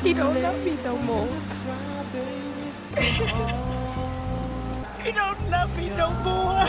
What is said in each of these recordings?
He don't love me no more. He don't love me no more.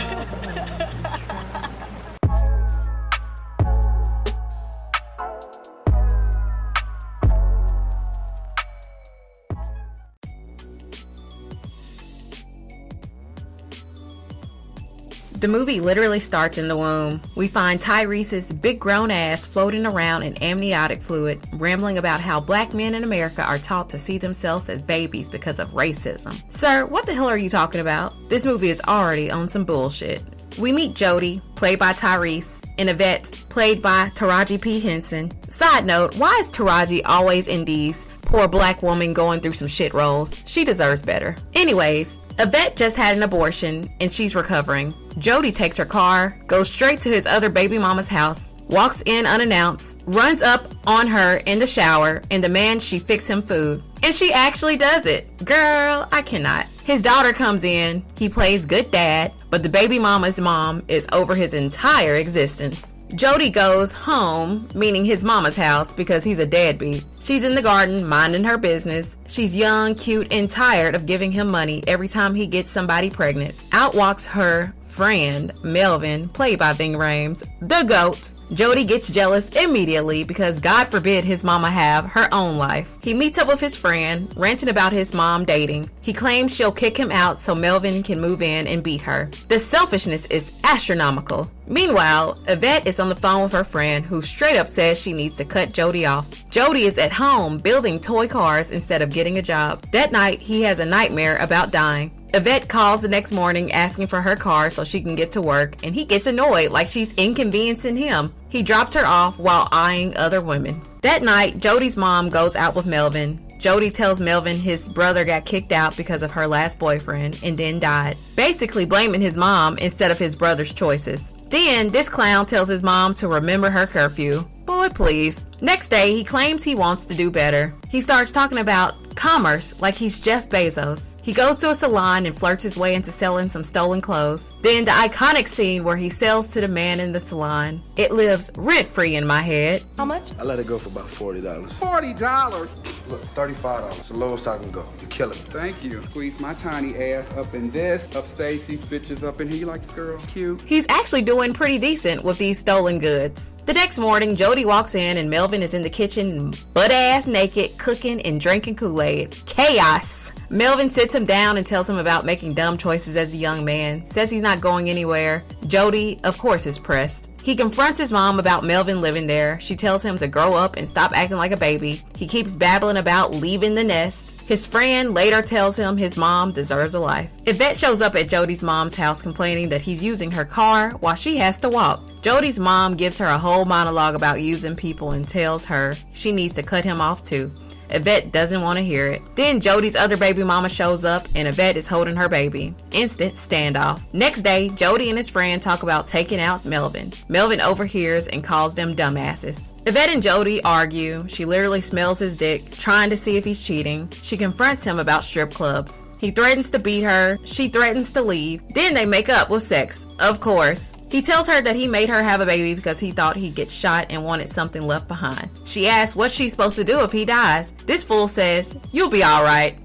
The movie literally starts in the womb. We find Tyrese's big grown ass floating around in amniotic fluid, rambling about how black men in America are taught to see themselves as babies because of racism. Sir, what the hell are you talking about? This movie is already on some bullshit. We meet Jody, played by Tyrese, and Yvette, played by Taraji P. Henson. Side note, why is Taraji always in these poor black woman going through some shit roles? She deserves better. Anyways, Yvette just had an abortion and she's recovering. Jody takes her car, goes straight to his other baby mama's house, walks in unannounced, runs up on her in the shower, and demands she fix him food. And she actually does it. Girl, I cannot. His daughter comes in, he plays good dad, but the baby mama's mom is over his entire existence. Jody goes home, meaning his mama's house, because he's a deadbeat. She's in the garden, minding her business. She's young, cute, and tired of giving him money every time he gets somebody pregnant. Out walks her friend, Melvin, played by Ving Rhames, the GOAT. Jody gets jealous immediately because God forbid his mama have her own life. He meets up with his friend, ranting about his mom dating. He claims she'll kick him out so Melvin can move in and beat her. The selfishness is astronomical. Meanwhile, Yvette is on the phone with her friend who straight up says she needs to cut Jody off. Jody is at home building toy cars instead of getting a job. That night, he has a nightmare about dying. Yvette calls the next morning asking for her car so she can get to work, and he gets annoyed like she's inconveniencing him. He drops her off while eyeing other women. That night, Jody's mom goes out with Melvin. Jody tells Melvin his brother got kicked out because of her last boyfriend and then died, basically blaming his mom instead of his brother's choices. Then, this clown tells his mom to remember her curfew. Boy, please. Next day, he claims he wants to do better. He starts talking about commerce like he's Jeff Bezos. He goes to a salon and flirts his way into selling some stolen clothes. Then the iconic scene where he sells to the man in the salon. It lives rent-free in my head. How much? I let it go for about $40. $40? Look, $35. It's the lowest I can go. You're killing me. Thank you. Squeeze my tiny ass up in this. Upstage these bitches up in here. You like this girl? Cute. He's actually doing pretty decent with these stolen goods. The next morning, Jody walks in and Melvin is in the kitchen butt-ass naked, cooking and drinking Kool-Aid. Chaos. Melvin sits him down and tells him about making dumb choices as a young man, says he's not going anywhere. Jody, of course, is pressed. He confronts his mom about Melvin living there. She tells him to grow up and stop acting like a baby. He keeps babbling about leaving the nest. His friend later tells him his mom deserves a life. Yvette shows up at Jody's mom's house complaining that he's using her car while she has to walk. Jody's mom gives her a whole monologue about using people and tells her she needs to cut him off too. Yvette doesn't want to hear it. Then Jody's other baby mama shows up and Yvette is holding her baby. Instant standoff. Next day, Jody and his friend talk about taking out Melvin. Melvin overhears and calls them dumbasses. Yvette and Jody argue. She literally smells his dick, trying to see if he's cheating. She confronts him about strip clubs. He threatens to beat her. She threatens to leave. Then they make up with sex, of course. He tells her that he made her have a baby because he thought he'd get shot and wanted something left behind. She asks what she's supposed to do if he dies. This fool says, "You'll be alright."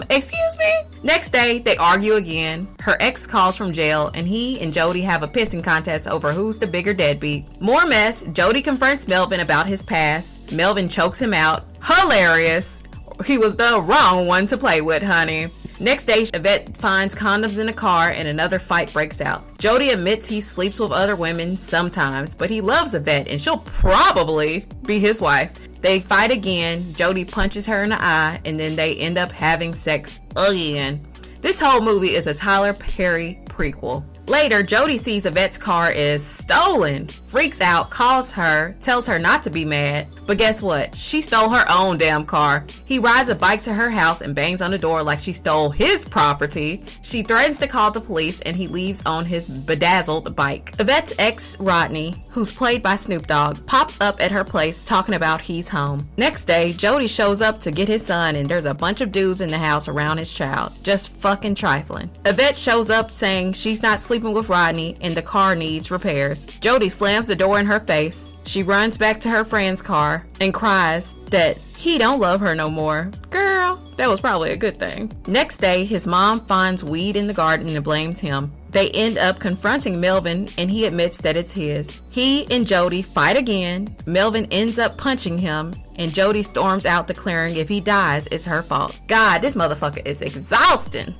Excuse me? Next day, they argue again. Her ex calls from jail and he and Jody have a pissing contest over who's the bigger deadbeat. More mess. Jody confronts Melvin about his past. Melvin chokes him out. Hilarious. He was the wrong one to play with, honey. Next day, Yvette finds condoms in a car and another fight breaks out. Jody admits he sleeps with other women sometimes, but he loves Yvette and she'll probably be his wife. They fight again. Jody punches her in the eye and then they end up having sex again. This whole movie is a Tyler Perry prequel. Later, Jody sees Yvette's car is stolen, freaks out, calls her, tells her not to be mad. But guess what? She stole her own damn car. He rides a bike to her house and bangs on the door like she stole his property. She threatens to call the police and he leaves on his bedazzled bike. Yvette's ex, Rodney, who's played by Snoop Dogg, pops up at her place talking about he's home. Next day, Jody shows up to get his son and there's a bunch of dudes in the house around his child. Just fucking trifling. Yvette shows up saying she's not sleeping with Rodney and the car needs repairs. Jody slams the door in her face. She runs back to her friend's car and cries that he don't love her no more. Girl, that was probably a good thing. Next day, his mom finds weed in the garden and blames him. They end up confronting Melvin and he admits that it's his. He and Jody fight again. Melvin ends up punching him and Jody storms out declaring if he dies, it's her fault. God, this motherfucker is exhausting.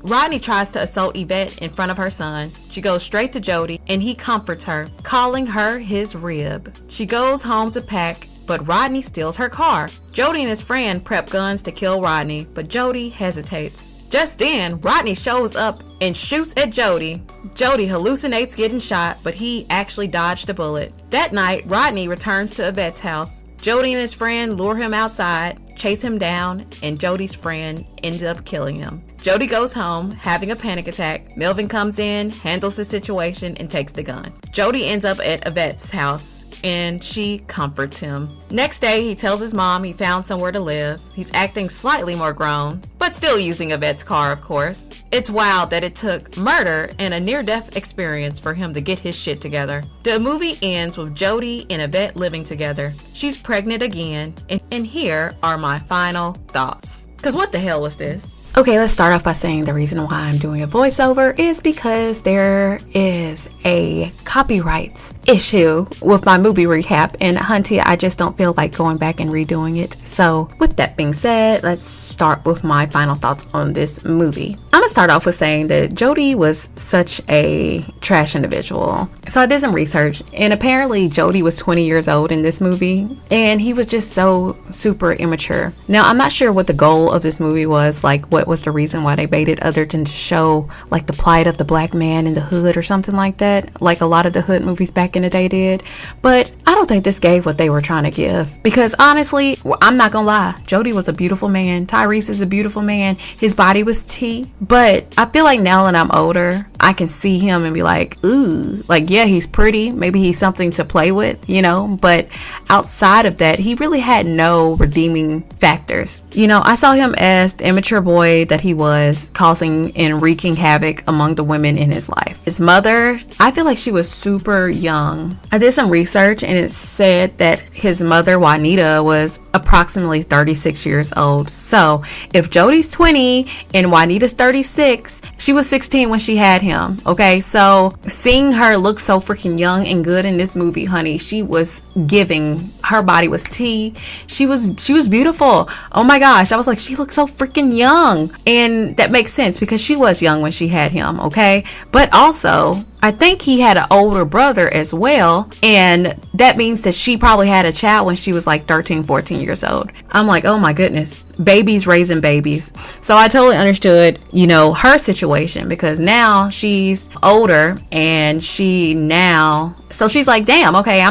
Rodney tries to assault Yvette in front of her son. She goes straight to Jody and he comforts her, calling her his rib. She goes home to pack, but Rodney steals her car. Jody and his friend prep guns to kill Rodney, but Jody hesitates. Just then, Rodney shows up and shoots at Jody. Jody hallucinates getting shot, but he actually dodged a bullet. That night, Rodney returns to Yvette's house. Jody and his friend lure him outside, chase him down, and Jody's friend ends up killing him. Jody goes home, having a panic attack. Melvin comes in, handles the situation, and takes the gun. Jody ends up at Yvette's house, and she comforts him. Next day, he tells his mom he found somewhere to live. He's acting slightly more grown, but still using Yvette's car, of course. It's wild that it took murder and a near-death experience for him to get his shit together. The movie ends with Jody and Yvette living together. She's pregnant again, and here are my final thoughts. Because what the hell was this? Okay, let's start off by saying the reason why I'm doing a voiceover is because there is a copyright issue with my movie recap, and hunty, I just don't feel like going back and redoing it. So with that being said, let's start with my final thoughts on this movie. I'm gonna start off with saying that Jody was such a trash individual. So I did some research, and apparently Jody was 20 years old in this movie, and he was just so super immature. Now, I'm not sure what the goal of this movie was, like what was the reason why they made it other than to show like the plight of the black man in the hood or something like that, like a lot of the hood movies back in the day did. But I don't think this gave what they were trying to give, because honestly, I'm not gonna lie, Jody was a beautiful man. Tyrese is a beautiful man. His body was tea, but I feel like now that I'm older, I can see him and be like, ooh, like, yeah, he's pretty, maybe he's something to play with, you know, but outside of that, he really had no redeeming factors. You know, I saw him as the immature boy that he was, causing and wreaking havoc among the women in his life. His mother, I feel like she was super young. I did some research and it said that his mother, Juanita, was approximately 36 years old. So if Jody's 20 and Juanita's 36, she was 16 when she had him. Okay, so seeing her look so freaking young and good in this movie, honey, she was giving. Her body was tea. She was beautiful. Oh my gosh, I was like, she looked so freaking young. And that makes sense because she was young when she had him, okay? But also, I think he had an older brother as well, and that means that she probably had a child when she was like 13, 14 years old. I'm like, oh my goodness, babies raising babies. So I totally understood, you know, her situation, because now she's older and so she's like, damn, okay,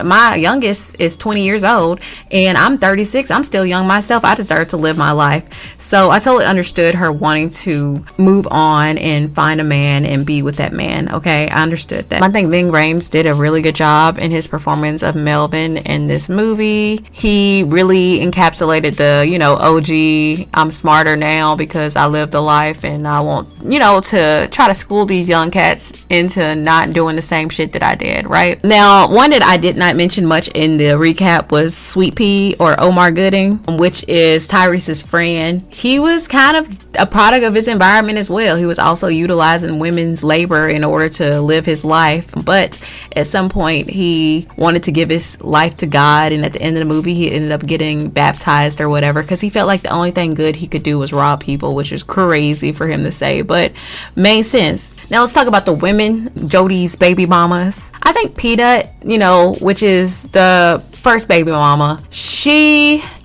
my youngest is 20 years old and I'm 36. I'm still young myself. I deserve to live my life. So I totally understood her wanting to move on and find a man and be with that man. Okay, I understood that. I think Ving Rhames did a really good job in his performance of Melvin in this movie. He really encapsulated the, you know, OG, I'm smarter now because I lived a life and I want, you know, to try to school these young cats into not doing the same shit that I did, right? Now, one that I did not mention much in the recap was Sweet Pea, or Omar Gooding, which is Tyrese's friend. He was kind of a product of his environment as well. He was also utilizing women's labor in order to live his life, but at some point he wanted to give his life to God, and at the end of the movie he ended up getting baptized or whatever, because he felt like the only thing good he could do was rob people, which is crazy for him to say, but made sense. Now let's talk about the women, Jody's baby mamas. I think Peanut, you know, which is the first baby mama,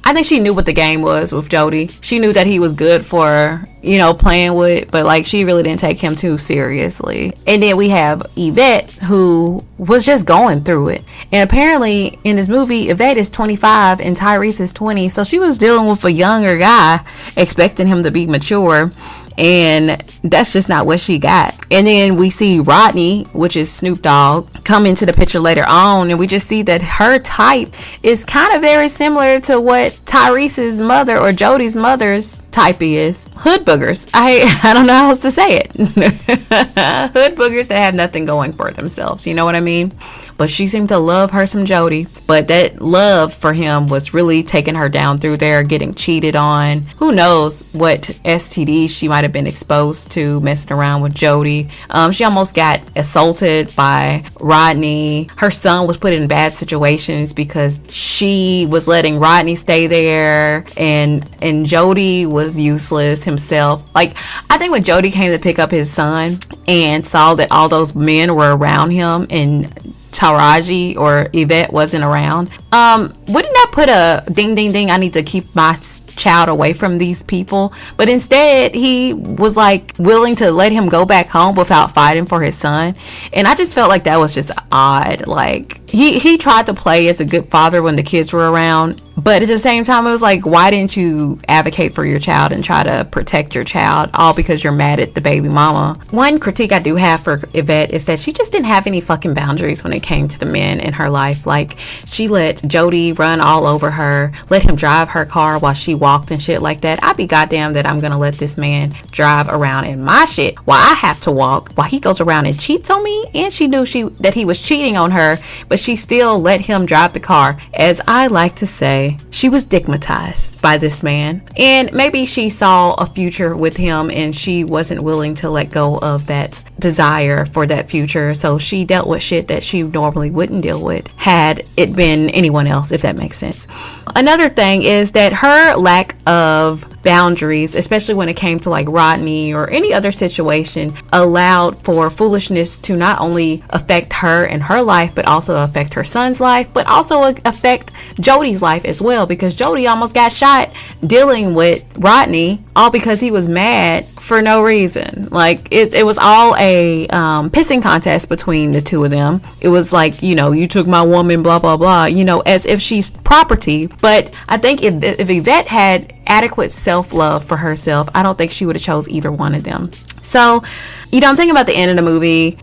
I think she knew what the game was with Jody. She knew that he was good for, you know, playing with, but like she really didn't take him too seriously. And then we have Yvette, who was just going through it. And apparently in this movie, Yvette is 25 and Tyrese is 20. So she was dealing with a younger guy, expecting him to be mature. And that's just not what she got. And then we see Rodney, which is Snoop Dogg, come into the picture later on, and we just see that her type is kind of very similar to what Tyrese's mother or Jody's mother's type is. Hood boogers. I don't know how else to say it. Hood boogers that have nothing going for themselves. You know what I mean? but she seemed to love her some Jody. But that love for him was really taking her down through there, getting cheated on. Who knows what STDs she might have been exposed to messing around with Jody. She almost got assaulted by Rodney. Her son was put in bad situations because she was letting Rodney stay there, and Jody was useless himself. Like, I think when Jody came to pick up his son and saw that all those men were around him and Taraji or Yvette wasn't around, wouldn't that put a ding ding ding, I need to keep my child away from these people? But instead he was like willing to let him go back home without fighting for his son. And I just felt like that was just odd. Like, he tried to play as a good father when the kids were around, but at the same time it was like, why didn't you advocate for your child and try to protect your child, all because you're mad at the baby mama? One critique I do have for Yvette is that she just didn't have any fucking boundaries when it came to the men in her life. Like, she let Jody run all over her, let him drive her car while she walked and shit like that. I'd be goddamn that I'm gonna let this man drive around in my shit while I have to walk, while he goes around and cheats on me. And she knew that he was cheating on her, but she still let him drive the car. As I like to say, she was stigmatized by this man, and maybe she saw a future with him and she wasn't willing to let go of that desire for that future, so she dealt with shit that she normally wouldn't deal with had it been anyone else, if that makes sense. Another thing is that her lack of boundaries, especially when it came to like Rodney or any other situation, allowed for foolishness to not only affect her and her life, but also affect her son's life, but also affect Jody's life as well, because Jody almost got shot dealing with Rodney, all because he was mad for no reason. Like, it was all a pissing contest between the two of them. It was like, you took my woman, blah blah blah, as if she's property. But I think if Yvette had adequate self-love for herself, I don't think she would have chose either one of them. So, I'm thinking about the end of the movie.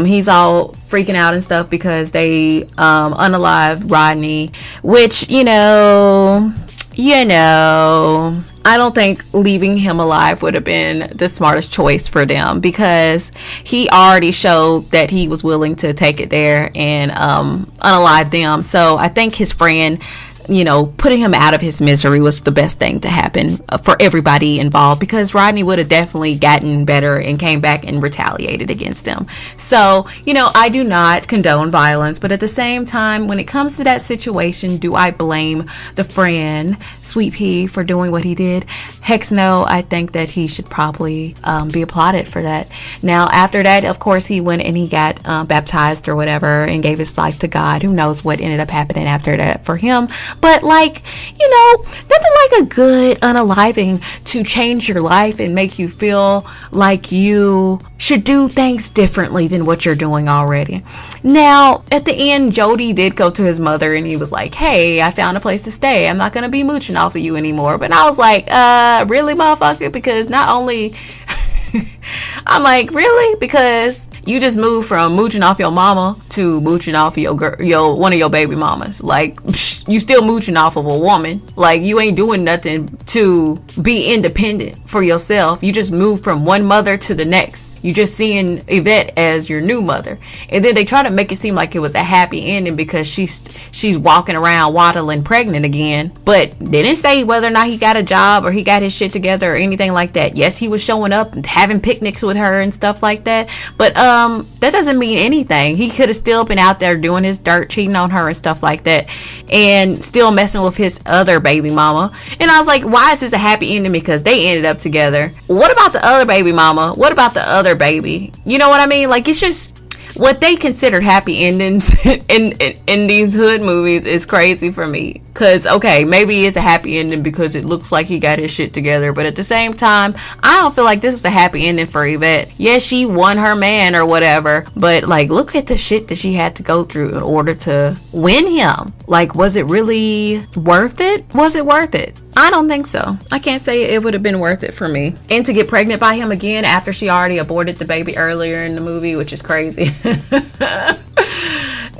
He's all freaking out and stuff because they unalived Rodney, which, I don't think leaving him alive would have been the smartest choice for them, because he already showed that he was willing to take it there and unalive them. So I think his friend, putting him out of his misery was the best thing to happen for everybody involved, because Rodney would have definitely gotten better and came back and retaliated against them. So, I do not condone violence, but at the same time, when it comes to that situation, do I blame the friend, Sweet Pea, for doing what he did? Heck no. I think that he should probably be applauded for that. Now, after that, of course, he went and he got baptized or whatever and gave his life to God. Who knows what ended up happening after that for him? But nothing like a good unaliving to change your life and make you feel like you should do things differently than what you're doing already. Now, at the end, Jody did go to his mother and he was like, hey, I found a place to stay. I'm not going to be mooching off of you anymore. But I was like, really, motherfucker? Because not only... I'm like, really? Because you just moved from mooching off your mama to mooching off of one of your baby mamas. Like, you still mooching off of a woman. Like, you ain't doing nothing to be independent for yourself. You just moved from one mother to the next. You just seeing Yvette as your new mother. And then they try to make it seem like it was a happy ending because she's walking around waddling pregnant again. But they didn't say whether or not he got a job or he got his shit together or anything like that. Yes, he was showing up and having picnics with her and stuff like that. But that doesn't mean anything. He could have still been out there doing his dirt, cheating on her and stuff like that, and still messing with his other baby mama. And I was like, why is this a happy ending? Because they ended up together. What about the other baby mama? What about the other baby? You know what I mean? Like, it's just what they considered happy endings in these hood movies is crazy for me. Because, okay, maybe it's a happy ending because it looks like he got his shit together. But at the same time, I don't feel like this was a happy ending for Yvette. Yes, she won her man or whatever. But, like, look at the shit that she had to go through in order to win him. Like, was it really worth it? Was it worth it? I don't think so. I can't say it would have been worth it for me. And to get pregnant by him again after she already aborted the baby earlier in the movie, which is crazy.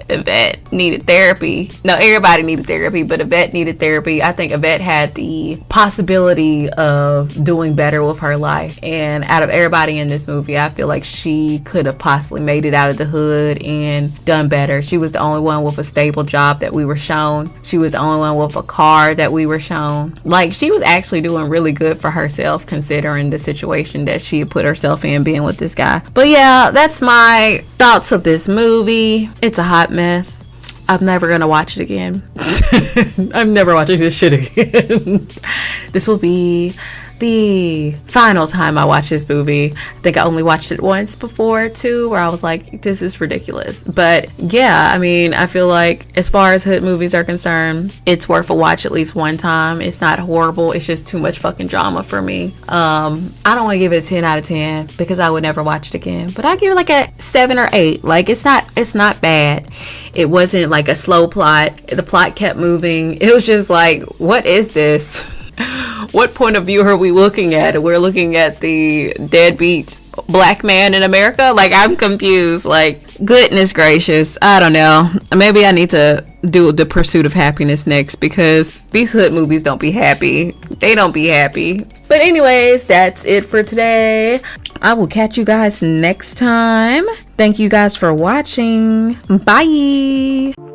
Yvette needed therapy. No, everybody needed therapy, but Yvette needed therapy. I think Yvette had the possibility of doing better with her life. And out of everybody in this movie, I feel like she could have possibly made it out of the hood and done better. She was the only one with a stable job that we were shown. She was the only one with a car that we were shown. Like, she was actually doing really good for herself considering the situation that she had put herself in being with this guy. But yeah, that's my thoughts of this movie. It's a hot mess. I'm never gonna watch it again. I'm never watching this shit again. This will be the final time I watch this movie. I think I only watched it once before too, where I was like, this is ridiculous. But yeah, I mean, I feel like as far as hood movies are concerned, it's worth a watch at least one time. It's not horrible, it's just too much fucking drama for me. I don't want to give it a 10 out of 10 because I would never watch it again, but I give it like a 7 or 8. Like, it's not bad. It wasn't like a slow plot. The plot kept moving. It was just like, what is this? What point of view are we looking at? We're looking at the deadbeat black man in America? Like, I'm confused. Like, goodness gracious. I don't know. Maybe I need to do The Pursuit of Happiness next, because these hood movies don't be happy. They don't be happy. But anyways, that's it for today. I will catch you guys next time. Thank you guys for watching. Bye.